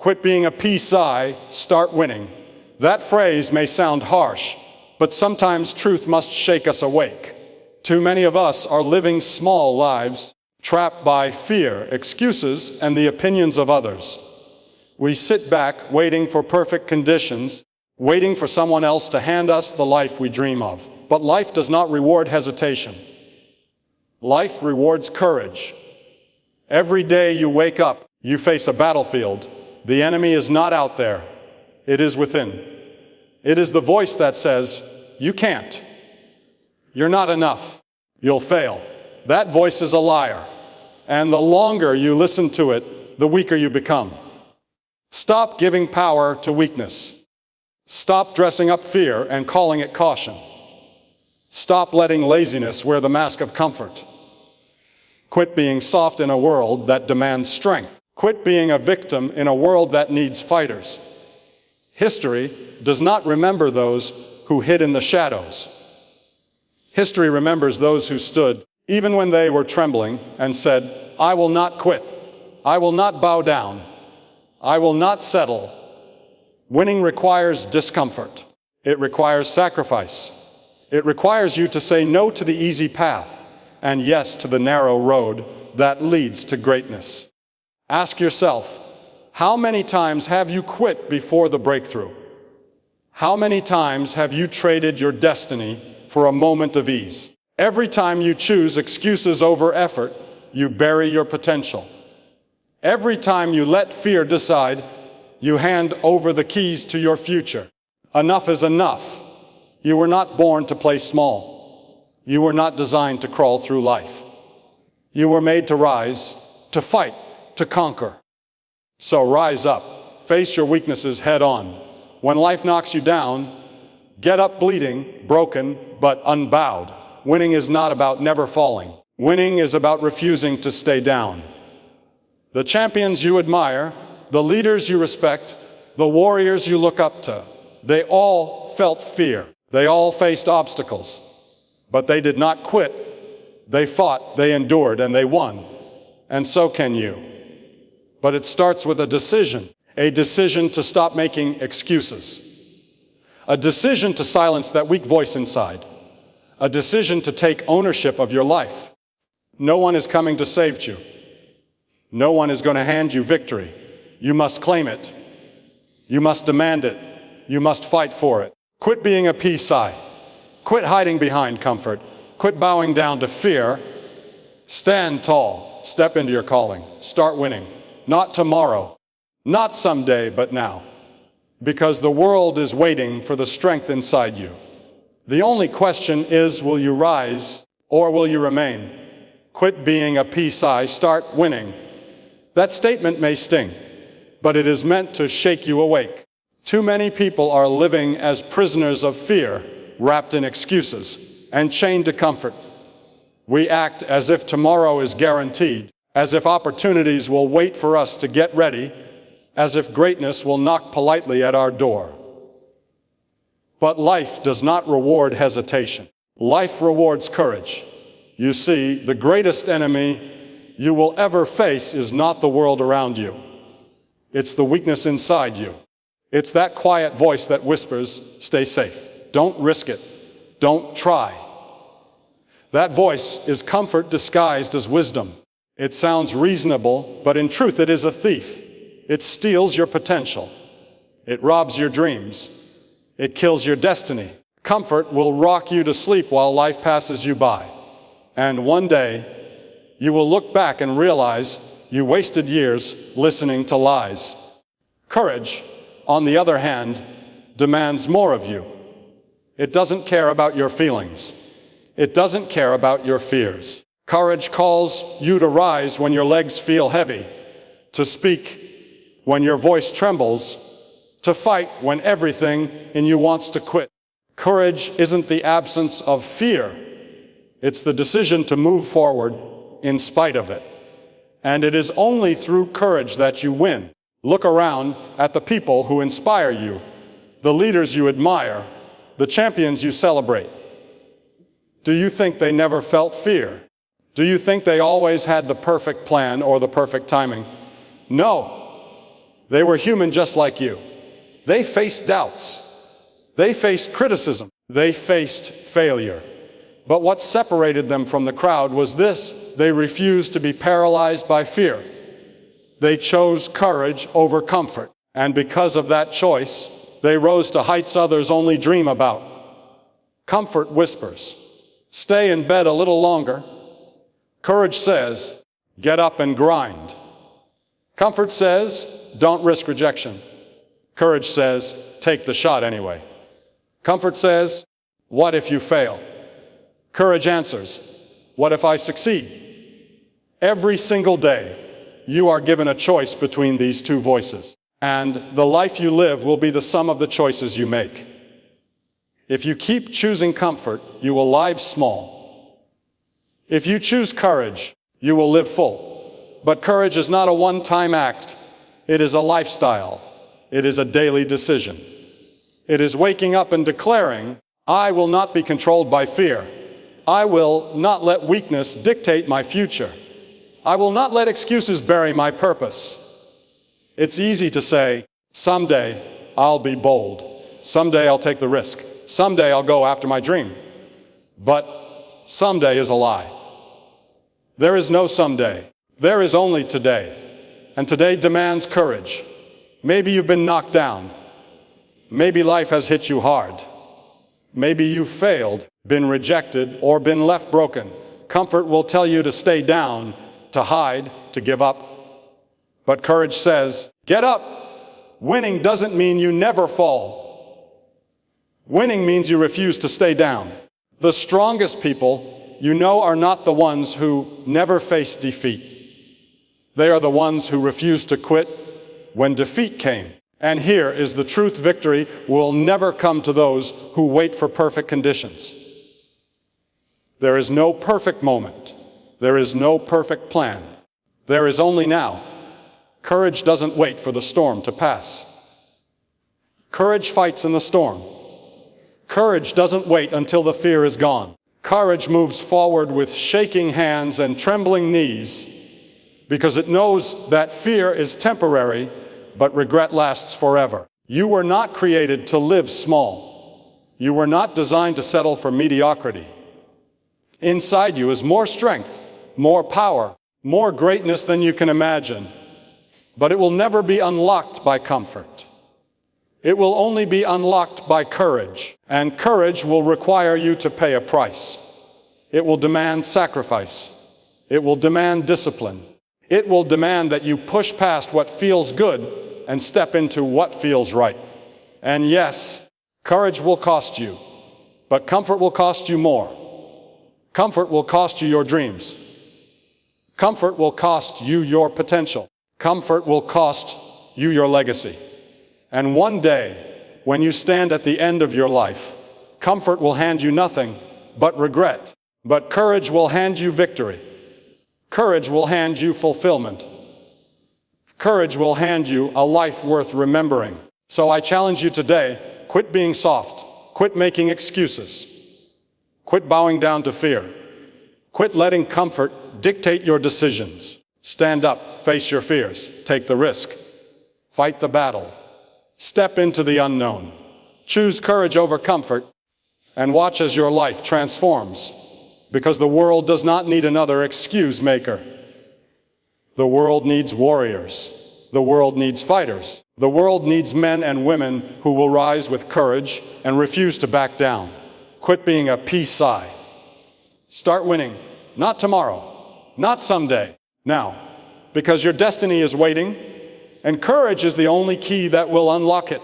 Quit being a peace eye, start winning. That phrase may sound harsh, but sometimes truth must shake us awake. Too many of us are living small lives, trapped by fear, excuses, and the opinions of others. We sit back waiting for perfect conditions, waiting for someone else to hand us the life we dream of. But life does not reward hesitation. Life rewards courage. Every day you wake up, you face a battlefield. The enemy is not out there. It is within. It is the voice that says, "You can't. You're not enough. You'll fail." That voice is a liar. And the longer you listen to it, the weaker you become. Stop giving power to weakness. Stop dressing up fear and calling it caution. Stop letting laziness wear the mask of comfort. Quit being soft in a world that demands strength. Quit being a victim in a world that needs fighters. History does not remember those who hid in the shadows. History remembers those who stood, even when they were trembling, and said, "I will not quit. I will not bow down. I will not settle." Winning requires discomfort. It requires sacrifice. It requires you to say no to the easy path and yes to the narrow road that leads to greatness. Ask yourself, how many times have you quit before the breakthrough? How many times have you traded your destiny for a moment of ease? Every time you choose excuses over effort, you bury your potential. Every time you let fear decide, you hand over the keys to your future. Enough is enough. You were not born to play small. You were not designed to crawl through life. You were made to rise, to fight, to conquer. So rise up, face your weaknesses head on. When life knocks you down, get up bleeding, broken, but unbowed. Winning is not about never falling. Winning is about refusing to stay down. The champions you admire, the leaders you respect, the warriors you look up to, they all felt fear. They all faced obstacles. But they did not quit. They fought, they endured, and they won. And so can you. But it starts with a decision to stop making excuses, a decision to silence that weak voice inside, a decision to take ownership of your life. No one is coming to save you. No one is going to hand you victory. You must claim it. You must demand it. You must fight for it. Quit being a peace eye. Quit hiding behind comfort. Quit bowing down to fear. Stand tall. Step into your calling. Start winning. Not tomorrow, not someday, but now. Because the world is waiting for the strength inside you. The only question is, will you rise or will you remain? Quit being a peace eye. Start winning. That statement may sting, but it is meant to shake you awake. Too many people are living as prisoners of fear, wrapped in excuses and chained to comfort. We act as if tomorrow is guaranteed, as if opportunities will wait for us to get ready, as if greatness will knock politely at our door. But life does not reward hesitation. Life rewards courage. You see, the greatest enemy you will ever face is not the world around you. It's the weakness inside you. It's that quiet voice that whispers, "Stay safe. Don't risk it. Don't try." That voice is comfort disguised as wisdom. It sounds reasonable, but in truth it is a thief. It steals your potential. It robs your dreams. It kills your destiny. Comfort will rock you to sleep while life passes you by. And one day, you will look back and realize you wasted years listening to lies. Courage, on the other hand, demands more of you. It doesn't care about your feelings. It doesn't care about your fears. Courage calls you to rise when your legs feel heavy, to speak when your voice trembles, to fight when everything in you wants to quit. Courage isn't the absence of fear. It's the decision to move forward in spite of it. And it is only through courage that you win. Look around at the people who inspire you, the leaders you admire, the champions you celebrate. Do you think they never felt fear? Do you think they always had the perfect plan or the perfect timing? No. They were human just like you. They faced doubts. They faced criticism. They faced failure. But what separated them from the crowd was this: they refused to be paralyzed by fear. They chose courage over comfort. And because of that choice, they rose to heights others only dream about. Comfort whispers, "Stay in bed a little longer." Courage says, "Get up and grind." Comfort says, "Don't risk rejection." Courage says, "Take the shot anyway." Comfort says, "What if you fail?" Courage answers, "What if I succeed?" Every single day, you are given a choice between these two voices, and the life you live will be the sum of the choices you make. If you keep choosing comfort, you will live small. If you choose courage, you will live full. But courage is not a one-time act. It is a lifestyle. It is a daily decision. It is waking up and declaring, "I will not be controlled by fear. I will not let weakness dictate my future. I will not let excuses bury my purpose." It's easy to say, "Someday I'll be bold. Someday I'll take the risk. Someday I'll go after my dream." But someday is a lie. There is no someday. There is only today. And today demands courage. Maybe you've been knocked down. Maybe life has hit you hard. Maybe you've failed, been rejected, or been left broken. Comfort will tell you to stay down, to hide, to give up. But courage says, "Get up." Winning doesn't mean you never fall. Winning means you refuse to stay down. The strongest people you know are not the ones who never face defeat. They are the ones who refused to quit when defeat came. And here is the truth: victory will never come to those who wait for perfect conditions. There is no perfect moment. There is no perfect plan. There is only now. Courage doesn't wait for the storm to pass. Courage fights in the storm. Courage doesn't wait until the fear is gone. Courage moves forward with shaking hands and trembling knees because it knows that fear is temporary, but regret lasts forever. You were not created to live small. You were not designed to settle for mediocrity. Inside you is more strength, more power, more greatness than you can imagine. But it will never be unlocked by comfort. It will only be unlocked by courage. And courage will require you to pay a price. It will demand sacrifice. It will demand discipline. It will demand that you push past what feels good and step into what feels right. And yes, courage will cost you, but comfort will cost you more. Comfort will cost you your dreams. Comfort will cost you your potential. Comfort will cost you your legacy. And one day, when you stand at the end of your life, comfort will hand you nothing but regret. But courage will hand you victory. Courage will hand you fulfillment. Courage will hand you a life worth remembering. So I challenge you today, quit being soft. Quit making excuses. Quit bowing down to fear. Quit letting comfort dictate your decisions. Stand up, face your fears, take the risk. Fight the battle. Step into the unknown. Choose courage over comfort and watch as your life transforms. Because the world does not need another excuse maker. The world needs warriors. The world needs fighters. The world needs men and women who will rise with courage and refuse to back down. Quit being a peace sigh. Start winning. Not tomorrow. Not someday. Now. Because your destiny is waiting, and courage is the only key that will unlock it.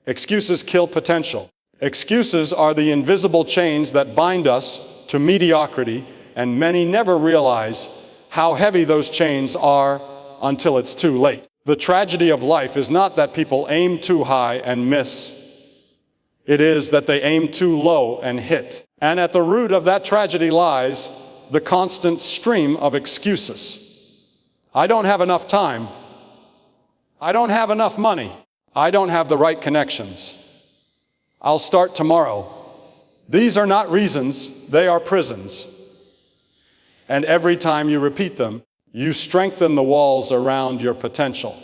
Excuses kill potential. Excuses are the invisible chains that bind us to mediocrity, and many never realize how heavy those chains are until it's too late. The tragedy of life is not that people aim too high and miss. It is that they aim too low and hit. And at the root of that tragedy lies the constant stream of excuses. I don't have enough time. I don't have enough money. I don't have the right connections. I'll start tomorrow. These are not reasons, they are prisons. And every time you repeat them, you strengthen the walls around your potential.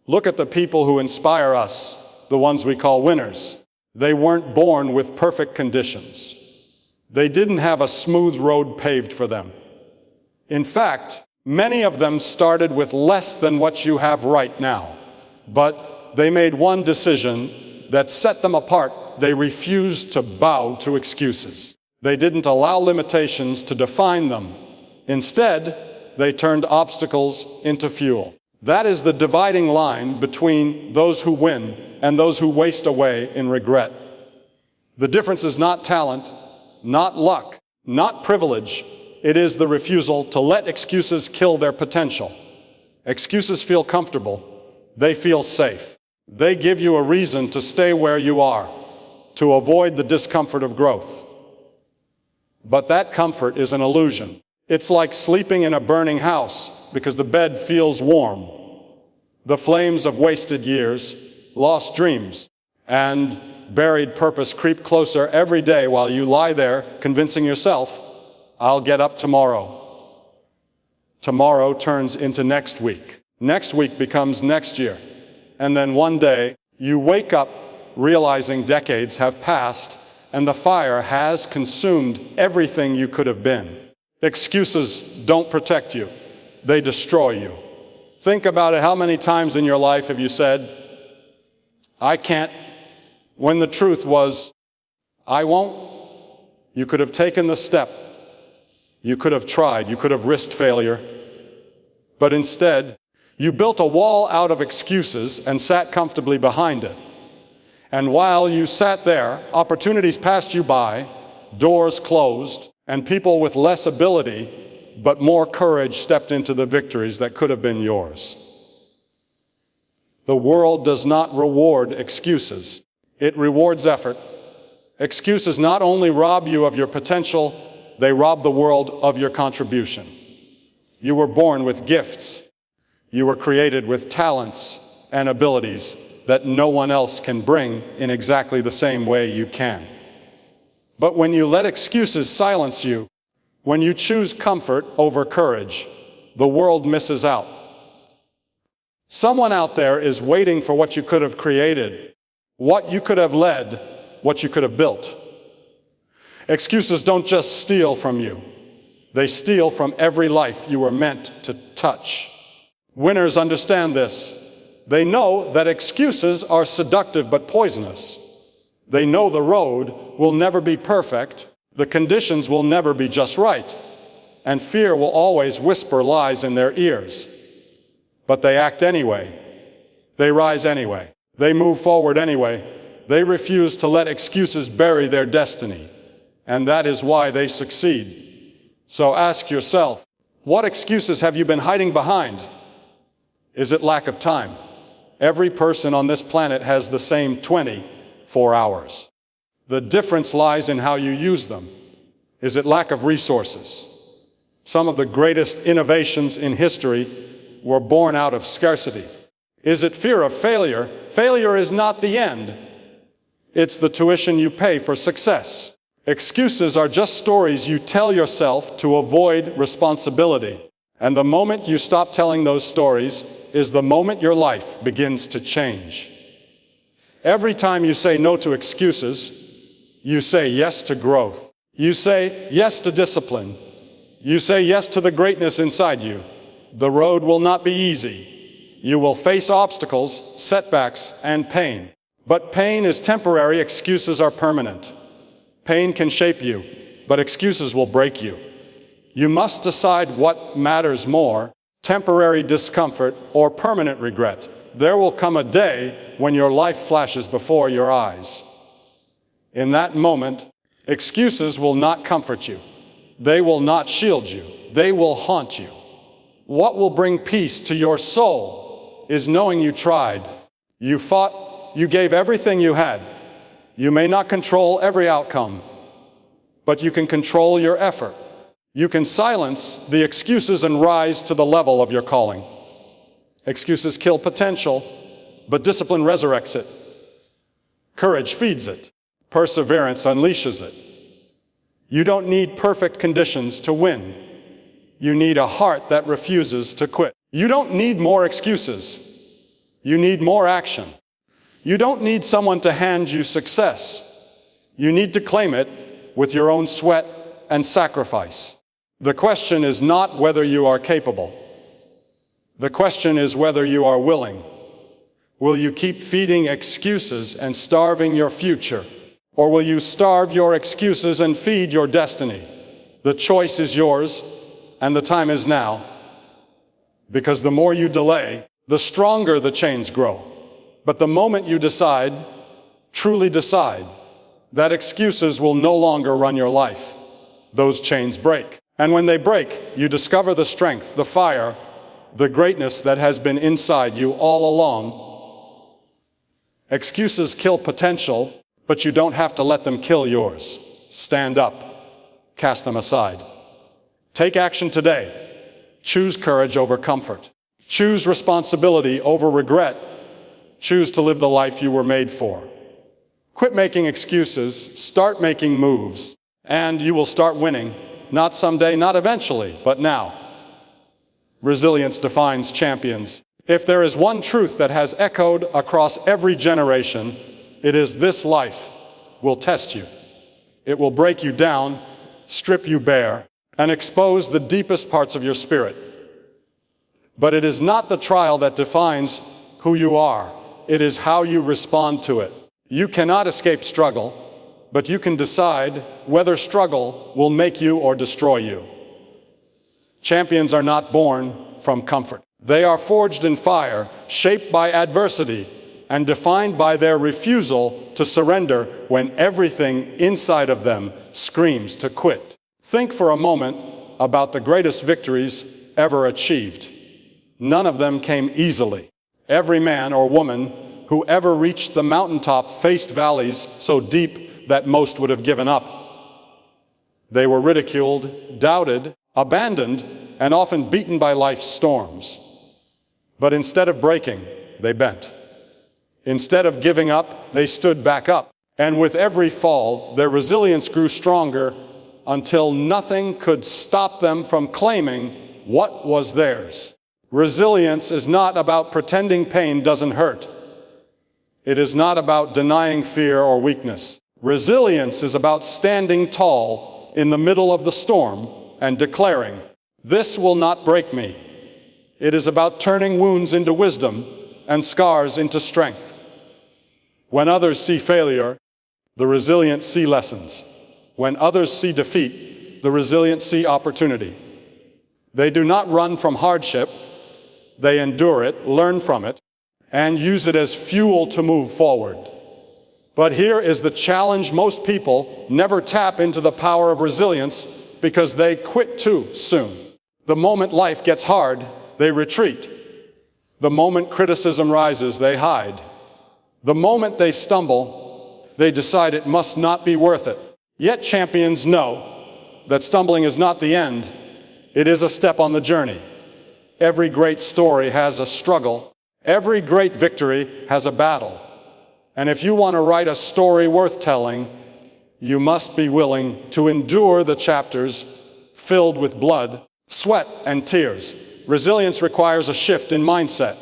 Look at the people who inspire us, the ones we call winners. They weren't born with perfect conditions. They didn't have a smooth road paved for them. In fact, many of them started with less than what you have right now. But they made one decision that set them apart. They refused to bow to excuses. They didn't allow limitations to define them. Instead, they turned obstacles into fuel. That is the dividing line between those who win and those who waste away in regret. The difference is not talent, not luck, not privilege. It is the refusal to let excuses kill their potential. Excuses feel comfortable. They feel safe. They give you a reason to stay where you are, to avoid the discomfort of growth. But that comfort is an illusion. It's like sleeping in a burning house because the bed feels warm. The flames of wasted years, lost dreams, and buried purpose creep closer every day while you lie there convincing yourself, I'll get up tomorrow. Tomorrow turns into next week. Next week becomes next year. And then one day, you wake up realizing decades have passed and the fire has consumed everything you could have been. Excuses don't protect you. They destroy you. Think about it. How many times in your life have you said, I can't, when the truth was, I won't? You could have taken the step. You could have tried. You could have risked failure. But instead, you built a wall out of excuses and sat comfortably behind it. And while you sat there, opportunities passed you by, doors closed, and people with less ability but more courage stepped into the victories that could have been yours. The world does not reward excuses. It rewards effort. Excuses not only rob you of your potential, they rob the world of your contribution. You were born with gifts. You were created with talents and abilities that no one else can bring in exactly the same way you can. But when you let excuses silence you, when you choose comfort over courage, the world misses out. Someone out there is waiting for what you could have created, what you could have led, what you could have built. Excuses don't just steal from you. They steal from every life you were meant to touch. Winners understand this. They know that excuses are seductive but poisonous. They know the road will never be perfect, the conditions will never be just right, and fear will always whisper lies in their ears. But they act anyway. They rise anyway. They move forward anyway. They refuse to let excuses bury their destiny, and that is why they succeed. So ask yourself, what excuses have you been hiding behind? Is it lack of time? Every person on this planet has the same 24 hours. The difference lies in how you use them. Is it lack of resources? Some of the greatest innovations in history were born out of scarcity. Is it fear of failure? Failure is not the end. It's the tuition you pay for success. Excuses are just stories you tell yourself to avoid responsibility. And the moment you stop telling those stories is the moment your life begins to change. Every time you say no to excuses, you say yes to growth. You say yes to discipline. You say yes to the greatness inside you. The road will not be easy. You will face obstacles, setbacks, and pain. But pain is temporary, excuses are permanent. Pain can shape you, but excuses will break you. You must decide what matters more, temporary discomfort or permanent regret. There will come a day when your life flashes before your eyes. In that moment, excuses will not comfort you. They will not shield you. They will haunt you. What will bring peace to your soul is knowing you tried. You fought. You gave everything you had. You may not control every outcome, but you can control your effort. You can silence the excuses and rise to the level of your calling. Excuses kill potential, but discipline resurrects it. Courage feeds it. Perseverance unleashes it. You don't need perfect conditions to win. You need a heart that refuses to quit. You don't need more excuses. You need more action. You don't need someone to hand you success. You need to claim it with your own sweat and sacrifice. The question is not whether you are capable. The question is whether you are willing. Will you keep feeding excuses and starving your future? Or will you starve your excuses and feed your destiny? The choice is yours, and the time is now. Because the more you delay, the stronger the chains grow. But the moment you decide, truly decide, that excuses will no longer run your life, those chains break. And when they break, you discover the strength, the fire, the greatness that has been inside you all along. Excuses kill potential, but you don't have to let them kill yours. Stand up. Cast them aside. Take action today. Choose courage over comfort. Choose responsibility over regret. Choose to live the life you were made for. Quit making excuses, start making moves, and you will start winning. Not someday, not eventually, but now. Resilience defines champions. If there is one truth that has echoed across every generation, it is this: life will test you. It will break you down, strip you bare, and expose the deepest parts of your spirit. But it is not the trial that defines who you are. It is how you respond to it. You cannot escape struggle, but you can decide whether struggle will make you or destroy you. Champions are not born from comfort. They are forged in fire, shaped by adversity, and defined by their refusal to surrender when everything inside of them screams to quit. Think for a moment about the greatest victories ever achieved. None of them came easily. Every man or woman who ever reached the mountaintop faced valleys so deep that most would have given up. They were ridiculed, doubted, abandoned, and often beaten by life's storms. But instead of breaking, they bent. Instead of giving up, they stood back up. And with every fall, their resilience grew stronger until nothing could stop them from claiming what was theirs. Resilience is not about pretending pain doesn't hurt. It is not about denying fear or weakness. Resilience is about standing tall in the middle of the storm and declaring, "This will not break me." It is about turning wounds into wisdom and scars into strength. When others see failure, the resilient see lessons. When others see defeat, the resilient see opportunity. They do not run from hardship. They endure it, learn from it, and use it as fuel to move forward. But here is the challenge: most people never tap into the power of resilience because they quit too soon. The moment life gets hard, they retreat. The moment criticism rises, they hide. The moment they stumble, they decide it must not be worth it. Yet champions know that stumbling is not the end. It is a step on the journey. Every great story has a struggle. Every great victory has a battle. And if you want to write a story worth telling, you must be willing to endure the chapters filled with blood, sweat, and tears. Resilience requires a shift in mindset.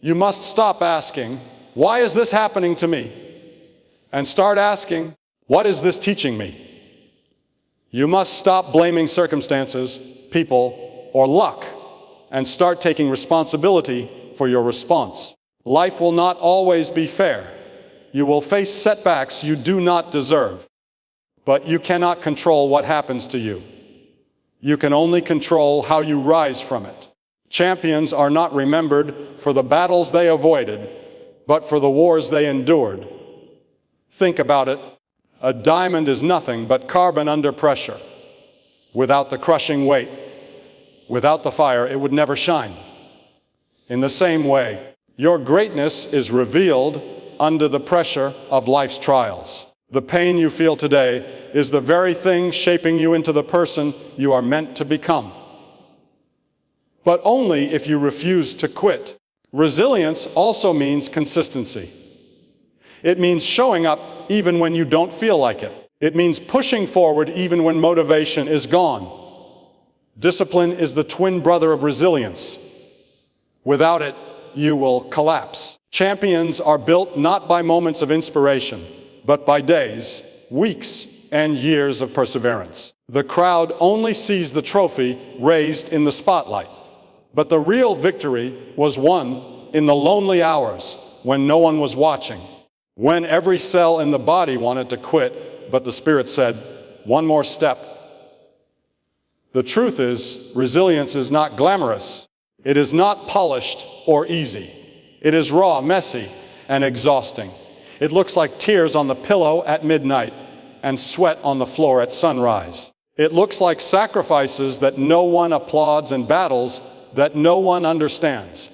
You must stop asking, "Why is this happening to me?" and start asking, "What is this teaching me?" You must stop blaming circumstances, people, or luck, and start taking responsibility for your response. Life will not always be fair. You will face setbacks you do not deserve. But you cannot control what happens to you. You can only control how you rise from it. Champions are not remembered for the battles they avoided, but for the wars they endured. Think about it. A diamond is nothing but carbon under pressure. Without the crushing weight, without the fire, it would never shine. In the same way, your greatness is revealed under the pressure of life's trials. The pain you feel today is the very thing shaping you into the person you are meant to become. But only if you refuse to quit. Resilience also means consistency. It means showing up even when you don't feel like it. It means pushing forward even when motivation is gone. Discipline is the twin brother of resilience. Without it, you will collapse. Champions are built not by moments of inspiration, but by days, weeks, and years of perseverance. The crowd only sees the trophy raised in the spotlight, but the real victory was won in the lonely hours when no one was watching, when every cell in the body wanted to quit, but the spirit said, "One more step." The truth is, resilience is not glamorous. It is not polished or easy. It is raw, messy, and exhausting. It looks like tears on the pillow at midnight and sweat on the floor at sunrise. It looks like sacrifices that no one applauds and battles that no one understands.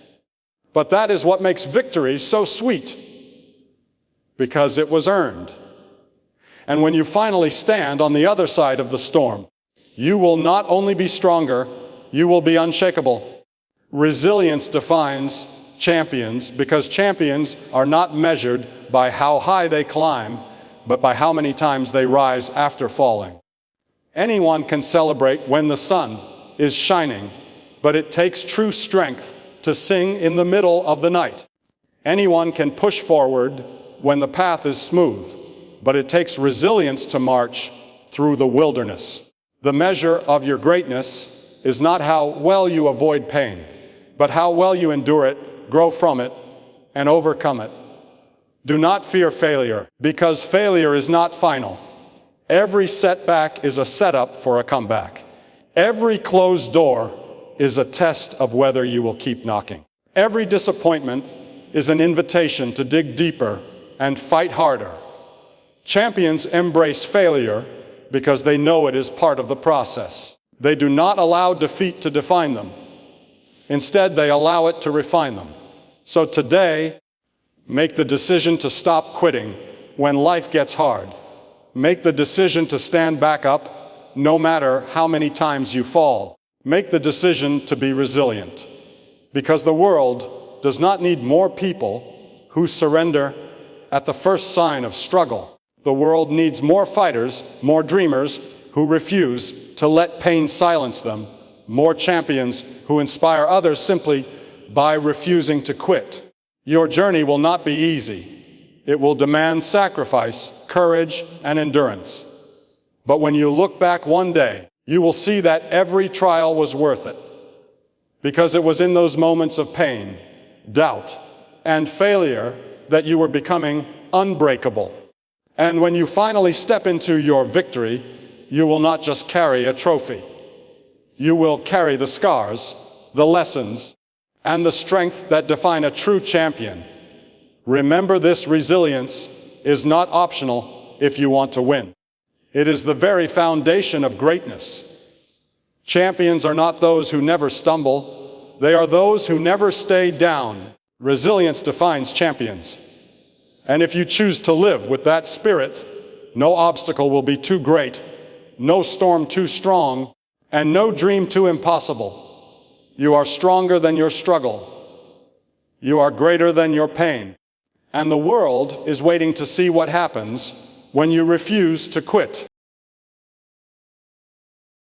But that is what makes victory so sweet, because it was earned. And when you finally stand on the other side of the storm, you will not only be stronger, you will be unshakable. Resilience defines champions because champions are not measured by how high they climb, but by how many times they rise after falling. Anyone can celebrate when the sun is shining, but it takes true strength to sing in the middle of the night. Anyone can push forward when the path is smooth, but it takes resilience to march through the wilderness. The measure of your greatness is not how well you avoid pain, but how well you endure it, grow from it, and overcome it. Do not fear failure, because failure is not final. Every setback is a setup for a comeback. Every closed door is a test of whether you will keep knocking. Every disappointment is an invitation to dig deeper and fight harder. Champions embrace failure because they know it is part of the process. They do not allow defeat to define them. Instead, they allow it to refine them. So today, make the decision to stop quitting when life gets hard. Make the decision to stand back up no matter how many times you fall. Make the decision to be resilient, because the world does not need more people who surrender at the first sign of struggle. The world needs more fighters, more dreamers who refuse to let pain silence them, more champions who inspire others simply by refusing to quit. Your journey will not be easy. It will demand sacrifice, courage, and endurance. But when you look back one day, you will see that every trial was worth it, because it was in those moments of pain, doubt, and failure that you were becoming unbreakable. And when you finally step into your victory, you will not just carry a trophy. You will carry the scars, the lessons, and the strength that define a true champion. Remember, this resilience is not optional if you want to win. It is the very foundation of greatness. Champions are not those who never stumble. They are those who never stay down. Resilience defines champions. And if you choose to live with that spirit, no obstacle will be too great, no storm too strong, and no dream too impossible. You are stronger than your struggle. You are greater than your pain. And the world is waiting to see what happens when you refuse to quit.